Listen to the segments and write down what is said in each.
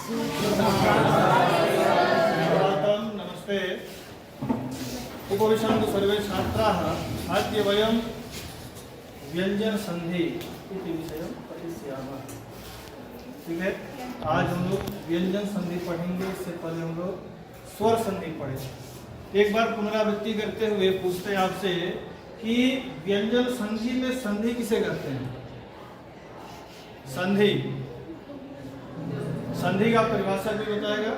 नमस्ते। उपविशन्तु सर्वे छात्राः। अद्य वयं व्यंजन संधि इति विषयं पठिष्यामः। ठीक है, आज हम लोग व्यंजन संधि पढ़ेंगे। इससे पहले हम लोग स्वर संधि पढ़ेंगे। एक बार पुनरावृत्ति करते हुए पूछते हैं आपसे कि व्यंजन संधि में संधि किसे कहते हैं? संधि का परिभाषा भी बताएगा।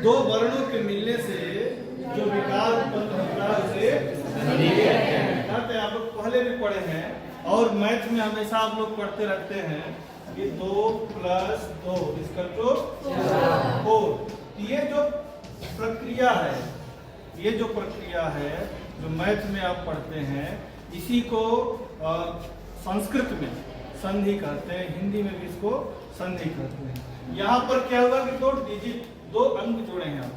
दो वर्णों के मिलने से जो विकार उत्पन्न होता है उसे संधि कहते हैं। आप लोग पहले भी पढ़े हैं और मैथ में हमेशा आप लोग पढ़ते रहते हैं कि 2 + 2 = 4। ये जो प्रक्रिया है, जो मैथ में आप पढ़ते हैं, इसी को संस्कृत में संधि कहते हैं, हिंदी में भी इसको संधि कहते हैं। यहाँ पर क्या होगा कि 2 अंक जोड़े हैं आप,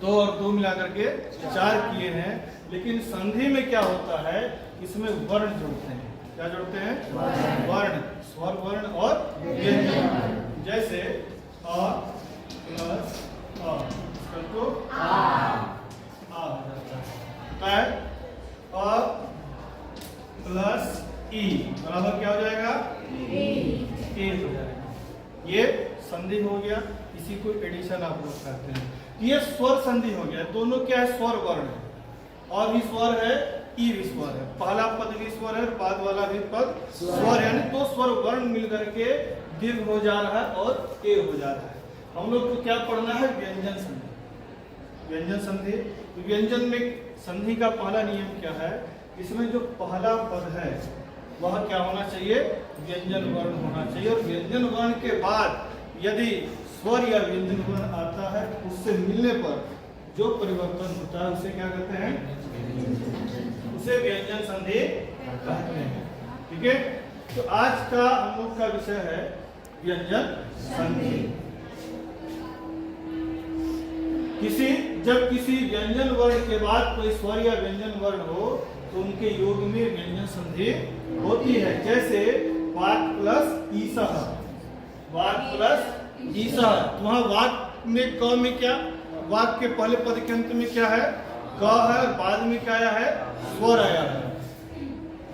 2 और 2 मिलाकर के 4 किए हैं। लेकिन संधि में क्या होता है, इसमें वर्ण जोड़ते हैं। क्या जोड़ते हैं? वर्ण, स्वर वर्ण और व्यंजन। जैसे अ + अ तो आ हो जाता है। अ + ई बराबर क्या हो जाएगा? ए हो जाएगा। ये संधि हो गया। इसी को एडिशन आप लोग कहते हैं। ये स्वर संधि हो गया। दोनों क्या है? स्वर वर्ण है। और भी स्वर है, ई भी स्वर है। पहला पद भी स्वर है, बाद वाला भी पद स्वर, यानी 2 स्वर वर्ण मिल करके दीर्घ हो जा रहा है और ए हो जा रहा है। हम लोग को क्या पढ़ना है? व्यंजन संधि। व्यंजन संधि, व्यंजन में संधि का पहला नियम क्या है? इसमें जो पहला पद है वह क्या होना चाहिए? व्यंजन वर्ण होना चाहिए। और व्यंजन वर्ण के बाद यदि स्वर या व्यंजन वर्ण आता है, उससे मिलने पर जो परिवर्तन होता है उसे क्या कहते हैं? उसे व्यंजन संधि कहते हैं। ठीक है, तो आज का हम लोग का विषय है व्यंजन संधि। जब किसी व्यंजन वर्ण के बाद कोई स्वर या व्यंजन वर्ण हो तो उनके योग में व्यंजन संधि होती है। जैसे वाक + ईसः, वाक + ईसः। वहाँ वाक में क में क्या? वाक के पहले पद के अंत में क्या है? क है। बाद में क्या आया है? स्वर आया है।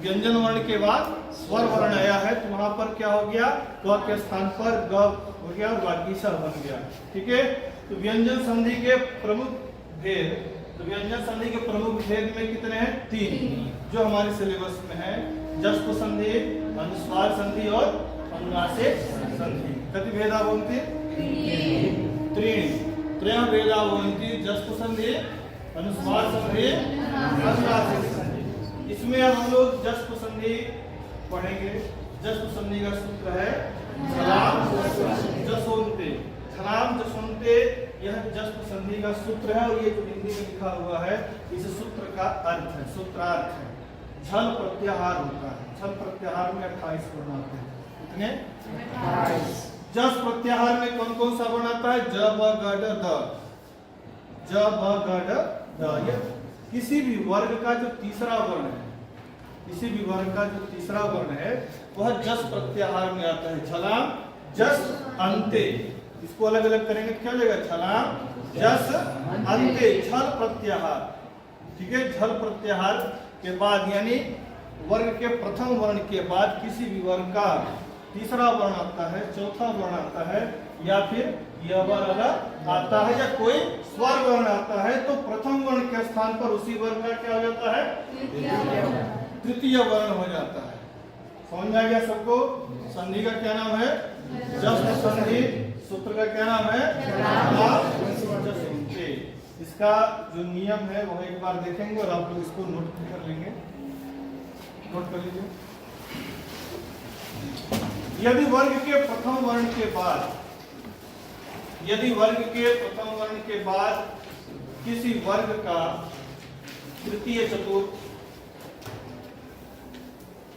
व्यंजन वर्ण के बाद स्वर वर्ण आया है, तो वहां पर क्या हो गया? क के स्थान पर ग हो गया और वागीसः बन गया। ठीक है, तो व्यंजन संधि के प्रमुख भेद, में कितने हैं? 3, जो हमारे सिलेबस में है। जस्प संधि, अनुस्वार संधि और अनुनासिक संधि। कति भेदा भवन्ति? 3 भेदा भवन्ति। जस्प संधि, अनुस्वार संधि, अनुनासिक संधि। इसमें अब हम लोग जस्प संधि पढ़ेंगे। जस्प संधि का सूत्र है छलाम जसोन्ते। छलाम जसोन्ते, यह जस्प संधि का सूत्र है। और ये जो हिंदी में लिखा हुआ है, इस सूत्र का अर्थ है, सूत्रार्थ है, झल प्रत्याहार होता है। झल प्रत्याहार में 28 वर्ण आते हैं। कितने? 28। जस प्रत्याहार में कौन कौन सा वर्ण आता है? ज, ब, ग, ड, द। ज, ब, ग, ड, द। ये किसी भी वर्ग का जो तीसरा वर्ण है, वह जस प्रत्याहार में आता है। छलाम जस अंते, इसको अलग अलग करेंगे तो क्या हो जाएगा? छलाम जस अंते, झल प्रत्याहार। ठीक है, झल प्रत्याहार के बाद यानी वर्ग के प्रथम वर्ण के बाद किसी भी वर्ग का तीसरा वर्ण आता है, चौथा वर्ण आता है, या फिर यह वर्ण आता है, या कोई स्वर वर्ण आता है, तो प्रथम वर्ण के स्थान पर उसी वर्ण का क्या हो जाता है? तृतीय वर्ण हो जाता है। समझ आ गया सबको? संधि का क्या नाम है? जस्प संधि। सूत्र का क्या नाम है? इसका जो नियम है वह एक बार देखेंगे और आप लोग इसको नोट कर लेंगे। नोट कर लीजिए। यदि वर्ग के प्रथम वर्ण के बाद किसी वर्ग का तृतीय चतुर्थ,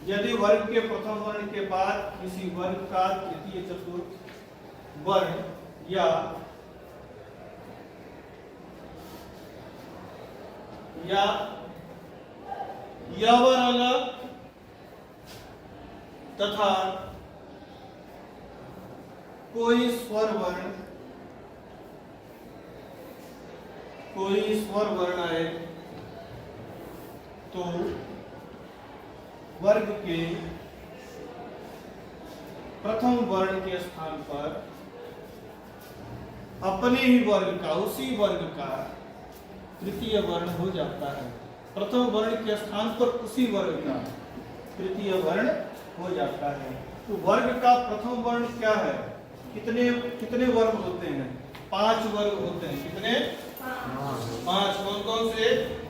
यदि वर्ग के प्रथम वर्ण के बाद किसी वर्ग का तृतीय चतुर्थ वर्ण या यवर्ण तथा कोई स्वर वर्ण आए तो वर्ग के प्रथम वर्ण के स्थान पर अपने ही वर्ग का, उसी वर्ग का तृतीय वर्ण हो जाता है। प्रथम वर्ण के स्थान पर उसी वर्ग का तृतीय वर्ण हो जाता है। तो वर्ग का प्रथम वर्ण क्या है? कितने वर्ग होते हैं? 5 वर्ग होते हैं। कितने? 5। कौन कौन से?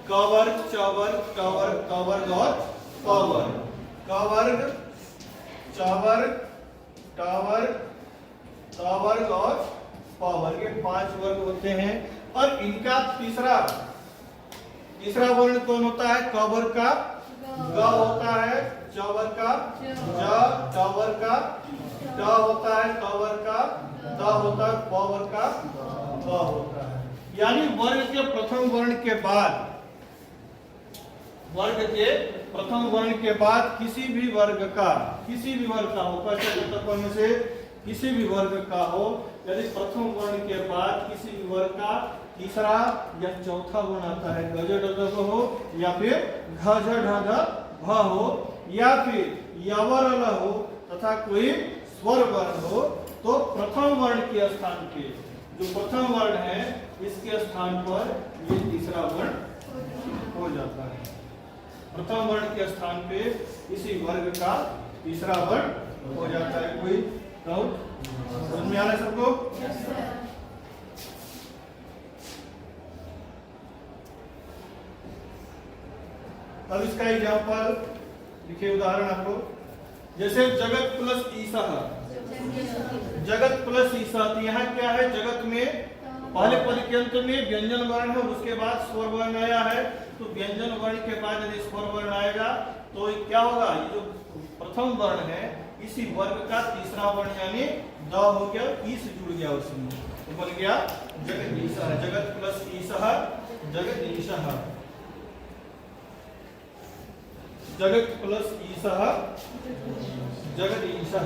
क वर्ग, च वर्ग, ट वर्ग, त वर्ग और प वर्ग। क वर्ग, च वर्ग, ट वर्ग, त वर्ग और प वर्ग, ये 5 वर्ग होते हैं। और इनका तीसरा वर्ण कौन होता है? क वर्ग का ग होता है, च वर्ग का ज, ट वर्ग का ट होता है, क वर्ग का द होता है, प वर्ग का ब होता है। यानी वर्ग के प्रथम वर्ण के बाद किसी भी वर्ग का हो, में से किसी भी वर्ग का हो, यदि प्रथम वर्ण के बाद किसी भी वर्ग का तीसरा या चौथा वर्ण आता है, गज ढ ध हो या फिर घ झ ढ ध भ हो या फिर यवर ल हो तथा कोई स्वर वर्ण हो, तो प्रथम वर्ण के स्थान पे जो प्रथम वर्ण है इसके स्थान पर ये तीसरा वर्ण हो जाता है। प्रथम वर्ण के स्थान पे इसी वर्ग का तीसरा वर्ण हो जाता है। कोई डाउट? समझ में आ रहा है सबको? अब इसका एग्जाम्पल लिखिए, उदाहरण आपको। जैसे जगत प्लस ईसा, जगत प्लस ईसा, तो यहाँ क्या है? जगत में पहले पद के अंत में व्यंजन वर्ण है, उसके बाद स्वर वर्ण आया है। तो व्यंजन वर्ण के बाद यदि स्वर वर्ण आएगा तो क्या होगा? ये जो प्रथम वर्ण है इसी वर्ग का तीसरा वर्ण यानी द हो गया, ई से जुड़ गया उसमें, तो बन गया जगत ईसा। जगत प्लस ईसा, जगत ईसा, जगत प्लस ईसा, जगत ईसा।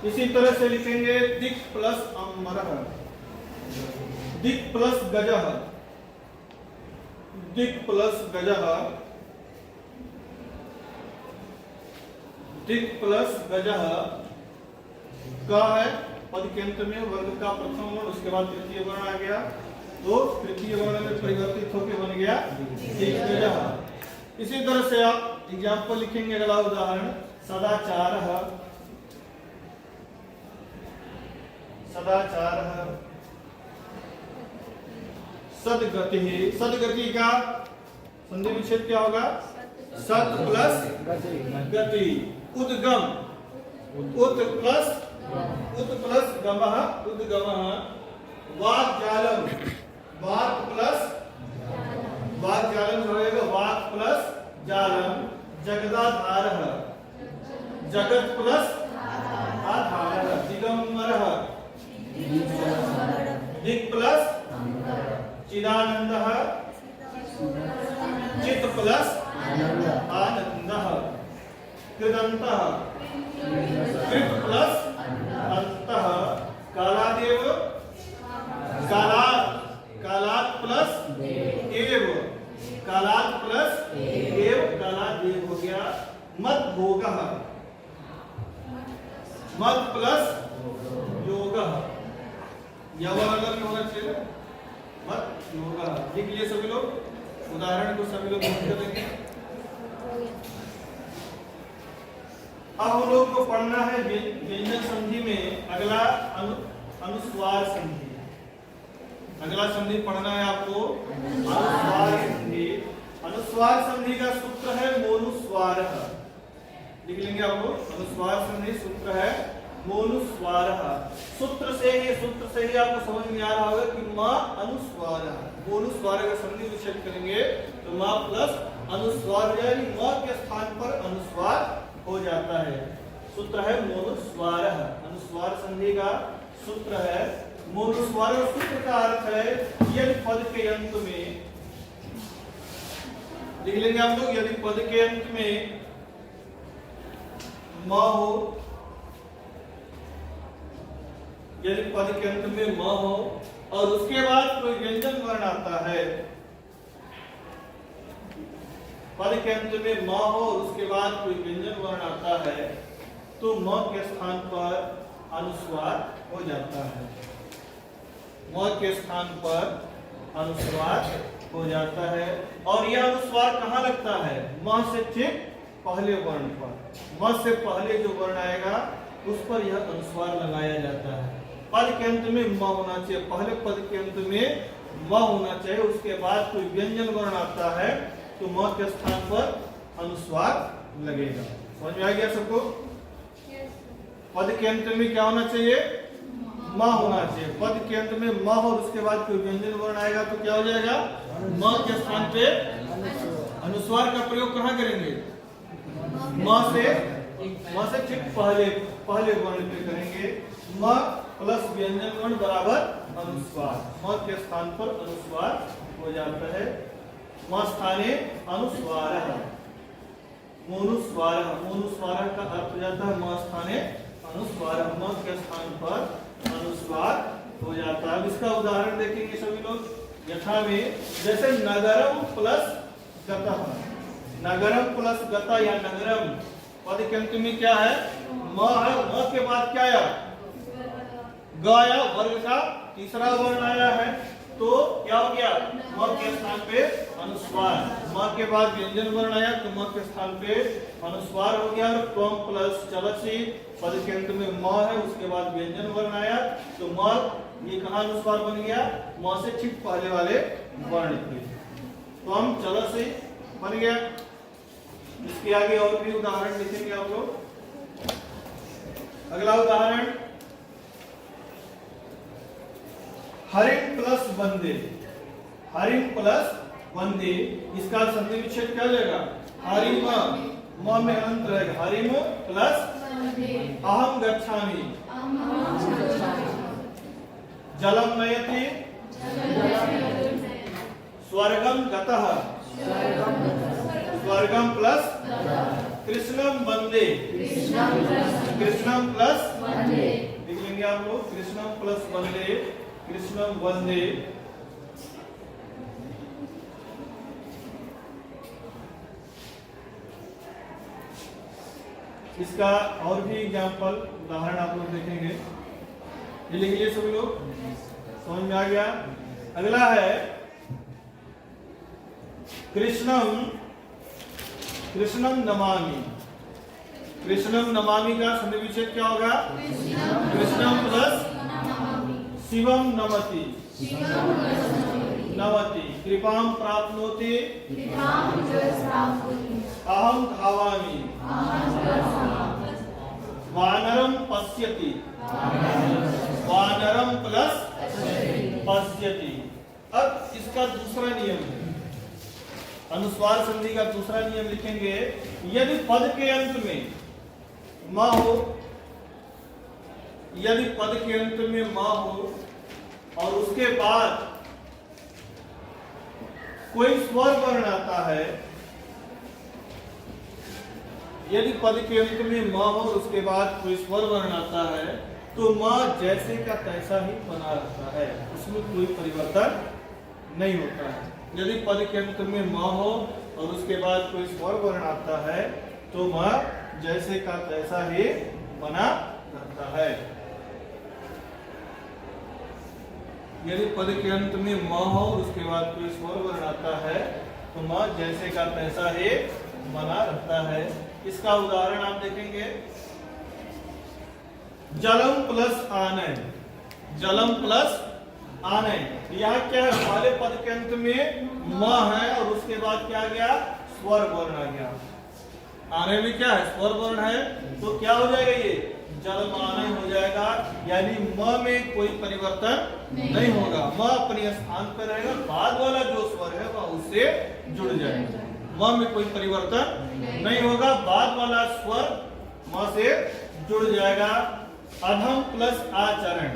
इसी तरह से लिखेंगे दिक् प्लस अमरः, दिक् प्लस गजः, दिक् प्लस गजः, दिक् प्लस गजः। का है पद के अंत में वर्ग का प्रथम वर्ण, उसके बाद तृतीय वर्ण आ गया, तो तृतीय वर्ण में परिवर्तित होकर बन गया दिक् गजः। इसी तरह से आप एग्जाम्पल लिखेंगे। अगला उदाहरण, सदाचारः, सदाचारः, सद्गतिः, सद्गति का संधि विच्छेद क्या होगा? सत प्लस गति, उद्गम, उत प्लस गमः, उद्गमः, वाक्जालम, वाक् प्लस वाक्जालम होएगा, वाक् प्लस जालम, जगदाधारः, जगत प्लस आधारः, दिगंबरः, दिक् प्लस चिदानंदः, चित् प्लस आनंदः, कृदन्तः, कृत प्लस अंतः, कालादेव, कालात्, कालात् प्लस एव, कालात् प्लस एव, कालादेव हो गया। मत भोगः, मत प्लस योगः, यवर अलग होना चाहिए, मत योगः। लिख लिए सभी लोग, उदाहरण को सभी लोग नोट कर लेंगे। अब हम लोग को पढ़ना है व्यंजन संधि में अगला अनुस्वार संधि। अगला संधि पढ़ना है आपको अनुस्वार संधि। अनुस्वार संधि का सूत्र है मोनुस्वारः। लिख लेंगे आपको, अनुस्वार संधि सूत्र है मोनुस्वारः। सूत्र से ही आपको समझ में आ रहा होगा कि मा अनुस्वारः, मोनुस्वार का संधि विच्छेद करेंगे तो मा प्लस अनुस्वार, यानी मा के स्थान पर अनुस्वार हो जाता है। सूत्र है मोनुस्वारः। अनुस्वार संधि का सूत्र है मोनुस्वार। सूत्र का अर्थ है यदि पद के अंत में, लिख लेंगे आप लोग, यदि पद के अंत में म हो यदि पद के अंत में म हो और उसके बाद कोई व्यंजन वर्ण आता है, पद के अंत में म हो और उसके बाद कोई व्यंजन वर्ण आता है, तो म के स्थान पर अनुस्वार हो जाता है। म के स्थान पर अनुस्वार हो जाता है और यह अनुस्वार कहाँ लगता है? म से ठीक पहले वर्ण पर। म से पहले जो वर्ण आएगा उस पर यह अनुस्वार लगाया जाता है। पद के अंत में म होना चाहिए, पहले पद के अंत में म होना चाहिए, उसके बाद कोई व्यंजन वर्ण आता है तो म के स्थान पर अनुस्वार लगेगा। समझ में आ गया सबको? पद के अंत में क्या होना चाहिए? म होना चाहिए। पद के अंत में म और उसके बाद कोई व्यंजन वर्ण आएगा तो क्या हो जाएगा? म के स्थान पे अनुस्वार का प्रयोग कहाँ करेंगे? म से ठीक पहले वर्ण पे करेंगे। म प्लस व्यंजन वर्ण बराबर अनुस्वार। म के स्थान पर अनुस्वार हो जाता है। म स्थाने अनुस्वारः, मोनुस्वारः। मोनुस्वारः का अर्थ हो जाता है म स्थाने अनुस्वारः। म के स्थान पर अनुस्वार हो जाता है। अब इसका उदाहरण देखेंगे सभी लोग। यथा में जैसे नगरम प्लस गतः, नगरम प्लस गतः या नगरम, पद के अंत में क्या है? म है। म के बाद क्या आया? ग आया, वर्ग का तीसरा वर्ण आया है, तो क्या हो गया? म के स्थान पे अनुस्वार। म के बाद व्यंजन वर्ण आया तो म के स्थान पे अनुस्वार हो गया। और त्वम प्लस चलसि, पद के अंत में म है, उसके बाद व्यंजन वर्ण आया तो म ये कहाँ अनुस्वार बन गया? म से ठीक पहले वाले वर्ण पे। त्वम चलसि बन गया। इसके आगे और भी उदाहरण लिखेंगे आप लोग। अगला उदाहरण, हरिम प्लस वंदे। हरिम प्लस वंदे, इसका संधि विच्छेद क्या जाएगा? हरिम, म में अंत रहेगा। हरिम प्लस अहम गच्छामि। जलम नयति, स्वर्गम गतः। स्वर्गम प्लस कृष्णम वंदे। कृष्णम प्लस लिख लेंगे आप लोग। कृष्णम प्लस वंदे, कृष्णम वंदे। इसका और भी एग्जाम्पल उदाहरण आप लोग देखेंगे। ये लिख लिए सभी लोग, समझ में आ गया? अगला है कृष्णम, कृष्णम नमामि। कृष्णम नमामि का संधि विच्छेद क्या होगा? कृष्णम प्लस शिवम नमति। नमति, कृपाम प्राप्नोति। अहम धावामि। वानरम पश्यति। वानरम प्लस पश्यति। अब इसका दूसरा नियम है, अनुस्वार संधि का दूसरा नियम लिखेंगे। यदि पद के अंत में म हो, यदि पद के अंत में म हो और उसके बाद कोई स्वर वर्ण आता है, यदि पद के अंत में म हो और उसके बाद कोई स्वर वर्ण आता है तो म जैसे का तैसा ही बना रहता है, उसमें कोई परिवर्तन नहीं होता है। यदि पद के अंत में म हो और उसके बाद कोई स्वर वर्ण आता है तो म जैसे का तैसा ही बना रहता है। यदि पद के अंत में म हो और उसके बाद कोई स्वर वर्ण आता है तो म जैसे का तैसा ही बना रहता है। इसका उदाहरण आप देखेंगे। जलम प्लस आनय। जलम प्लस आनय, यह क्या है? पहले पद के अंत में म है और उसके बाद क्या आ गया? स्वर वर्ण आ गया। आने में क्या है? स्वर वर्ण है, तो क्या हो जाएगा? ये जलमानय हो जाएगा, यानी म में कोई परिवर्तन नहीं होगा। म अपने स्थान पर रहेगा, बाद वाला जो स्वर है वह उससे जुड़ जाएगा। म में कोई परिवर्तन नहीं होगा, बाद वाला स्वर म से जुड़ जाएगा। अधम प्लस आचरण।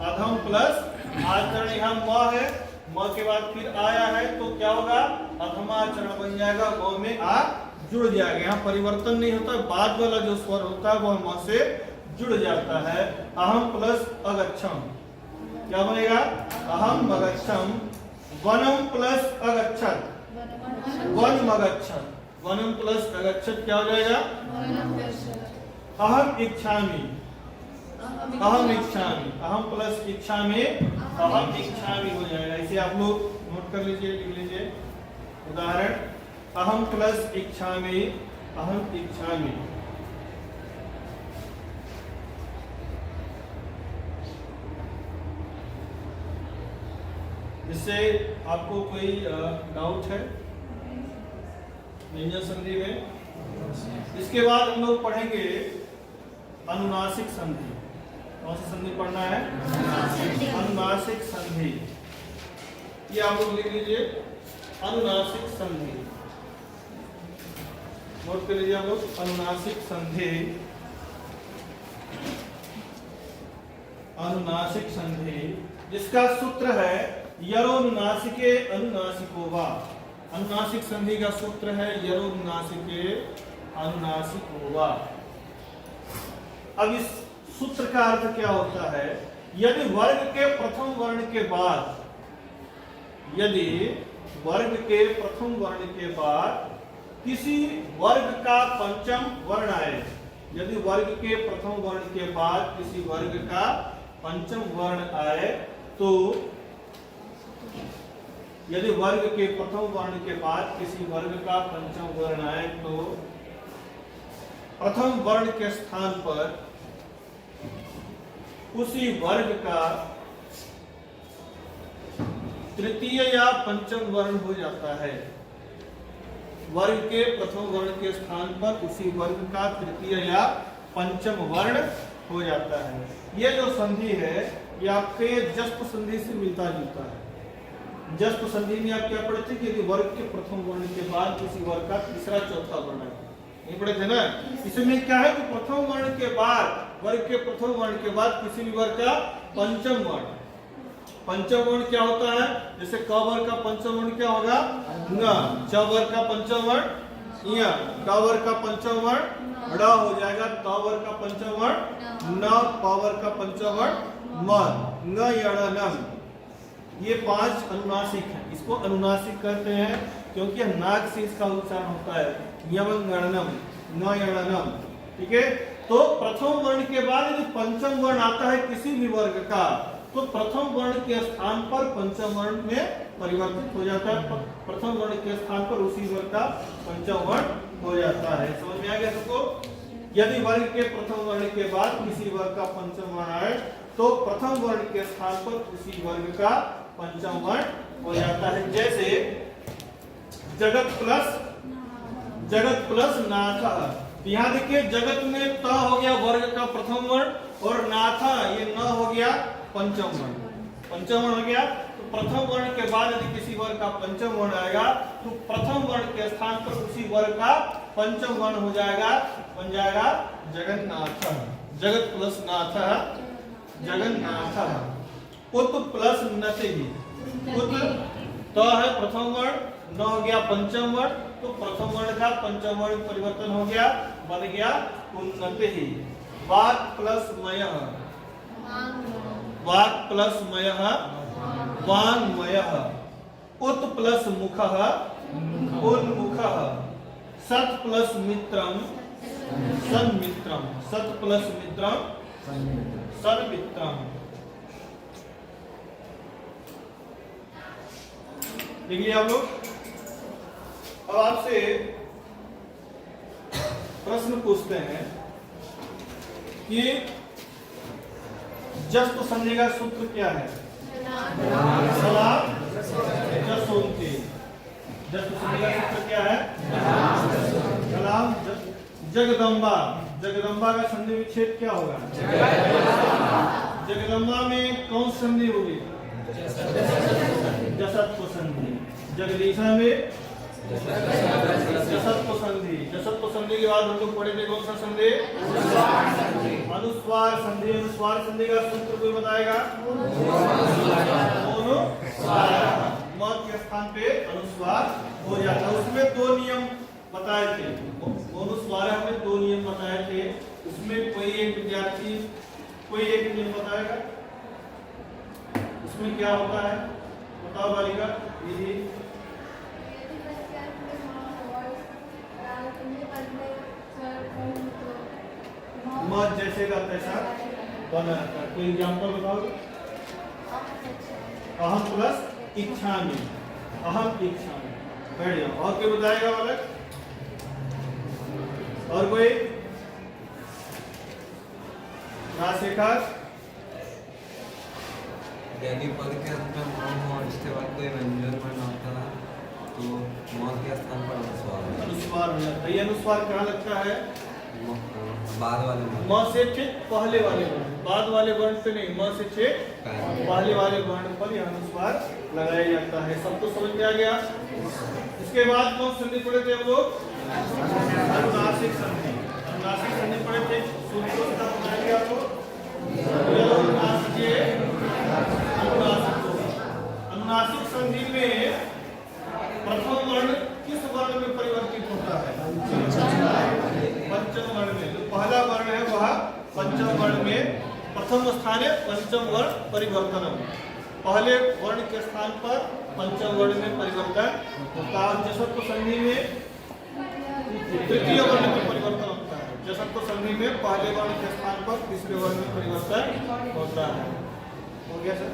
अधम प्लस आचरण, यहाँ म है, म के बाद फिर आया है तो क्या होगा? अधमाचरण बन जाएगा, म में आ जुड़ जाएगा। यहाँ परिवर्तन नहीं होता, बाद वाला जो स्वर होता है वह म से जुड़ जाता है। अहम प्लस अगच्छम क्या बनेगा? अहम अगच्छम। वनम प्लस अगच्छत वन मगच्छत। वनम प्लस अगच्छत क्या हो जाएगा? अहम इच्छामि अहम इच्छामि। अहम प्लस इच्छामि अहम इच्छामि हो जाएगा। इसे आप लोग नोट कर लीजिए, लिख लीजिए। उदाहरण अहम प्लस इच्छामि अहम इच्छामि। इससे आपको कोई डाउट है व्यंजन संधि में? इसके बाद हम लोग पढ़ेंगे अनुनासिक संधि। कौन सी संधि पढ़ना है? अनुनासिक संधि। ये आप लोग लिख लीजिए, अनुनासिक संधि। नोट कर लीजिए आप लोग, अनुनासिक संधि। अनुनासिक संधि जिसका सूत्र है यरोनुनासिके अनुनासिको वा। अनुनासिक संधि का सूत्र है यरोनुनासिके अनुनासिको वा। अब इस सूत्र का अर्थ क्या होता है? यदि वर्ग के प्रथम वर्ण के बाद, यदि वर्ग के प्रथम वर्ण के बाद किसी वर्ग का पंचम वर्ण आए, यदि वर्ग के प्रथम वर्ण के बाद किसी वर्ग का पंचम वर्ण आए, तो यदि वर्ग के प्रथम वर्ण के बाद किसी वर्ग का पंचम वर्ण आए, तो प्रथम वर्ण के स्थान पर उसी वर्ग का तृतीय या पंचम वर्ण हो जाता है। वर्ग के प्रथम वर्ण के स्थान पर उसी वर्ग का तृतीय या पंचम वर्ण हो जाता है। ये जो संधि है ये आपके जस्त संधि से मिलता जुलता है। जस्त संधि में आप क्या पढ़े थे कि यदि वर्ग के प्रथम वर्ण के बाद किसी वर्ग का तीसरा चौथा वर्ण है, नहीं पढ़े थे ना? इसमें क्या है कि प्रथम वर्ण के बाद, वर्ग के प्रथम वर्ण के बाद किसी भी वर्ग का पंचम वर्ण। पंचम वर्ण क्या होता है? जैसे क वर्ग का पंचम वर्ण क्या होगा? न। च वर्ग का पंचम वर्ण य। ट वर्ग का पंचम वर्ण ड़ हो जाएगा। त वर्ग का पंचम वर्ण न। प वर्ग का पंचम वर्ण म। न य ण नम। ये 5 अनुनासिक है। इसको अनुनासिक कहते हैं क्योंकि नाक से इसका उच्चारण होता है। यमं गणनम न यणनम। ठीक है? तो प्रथम वर्ण के बाद यदि पंचम वर्ण आता है किसी भी वर्ग का, तो प्रथम वर्ण के स्थान पर पंचम वर्ण में परिवर्तित हो जाता है। प्रथम वर्ण के स्थान पर उसी वर्ग का पंचम वर्ण हो जाता है। समझ में आ गया सबको? यदि वर्ग के प्रथम वर्ण के बाद किसी वर्ग का पंचम वर्ण आए, तो प्रथम वर्ण के स्थान पर उसी वर्ग का पंचम वर्ण हो जाता है। जैसे जगत प्लस नाथ। यहाँ देखिए, जगत में त हो गया वर्ग का प्रथम वर्ण, और नाथा ये न हो गया पंचम वर्ण। पंचम वर्ण हो गया। तो प्रथम वर्ण के बाद यदि किसी वर्ग का पंचम वर्ण आएगा, तो प्रथम वर्ण के स्थान पर उसी वर्ग का पंचम वर्ण हो जाएगा, बन जाएगा जगन्नाथ। जगत प्लस नाथ जगन्नाथ। उत प्लस नति। उत त है प्रथम वर्ण, न हो गया पंचम वर्ण, तो प्रथम वर्ण का पंचम वर्ण परिवर्तन हो गया, बन गया उन्नति। वाक् प्लस मयः। वाक् प्लस मयः वाङ्मयः। उत प्लस मुखः उन्मुखः। सत् प्लस मित्रम सन्मित्रम। सत् प्लस मित्रम सन्मित्रम। देखिए आप लोग, अब आपसे प्रश्न पूछते हैं कि जस्त संधि का सूत्र क्या है? सलाम जसोन्ति। जस्त संधि का सूत्र क्या है? सलाम जगदम्बा। जगदम्बा का संधि विच्छेद क्या होगा? जगदम्बा में कौन संधि होगी? जसत्व संधि। जगदीशा में जसत्व संधि। जसत्व संधि के बाद हम लोग पढ़ेंगे कौन सा संधि? अनुस्वार संधि। अनुस्वार संधि का सूत्र कोई बताएगा? म के स्थान पे अनुस्वार हो जाता है। उसमें 2 नियम बताए थे। अनुस्वार में 2 नियम बताए थे। उसमें इसमें कोई एक विद्यार्थी कोई एक नियम बताएगा, इसमें क्या होता है बताओ बालिका। ये मत जैसे का तैसा बना रहता है। कोई एग्जाम्पल बताओ। अहम प्लस इच्छा में, अहम इच्छा में, बैठ जाओ। और कोई बताएगा बालक? और कोई ना सीखा? यदि पद के अंत में म हो और इसके बाद कोई व्यंजन वर्ण आता है तो म के स्थान पर अनुस्वार है। अनुस्वार हो जाता है। ये अनुस्वार कहाँ लगता है? बाद वाले म से ठीक पहले वाले वर्ण, बाद वाले वर्ण पे नहीं, म से ठीक पहले वाले वर्ण पर यह अनुस्वार लगाया जाता है। सबको समझ में आ गया? इसके बाद कौन संधि पढ़े थे हम लोग? अनुनासिक संधि। अनुनासिक संधि पढ़े थे। सूत्र उसका बताएंगे आपको। अनुनासिक संधि में प्रथम वर्ण किस वर्ण में परिवर्तित होता है? पंचम वर्ण में। जो पहला वर्ण है वह पंचम वर्ण में, प्रथम स्थान है पंचम वर्ण परिवर्तन। पहले वर्ण के स्थान पर पंचम वर्ण में परिवर्तन होता है। जसत्व संधि में तृतीय वर्ण में परिवर्तन होता है। जसत्व संधि में पहले वर्ण के स्थान पर तीसरे वर्ण में परिवर्तन होता है। हो गया सर?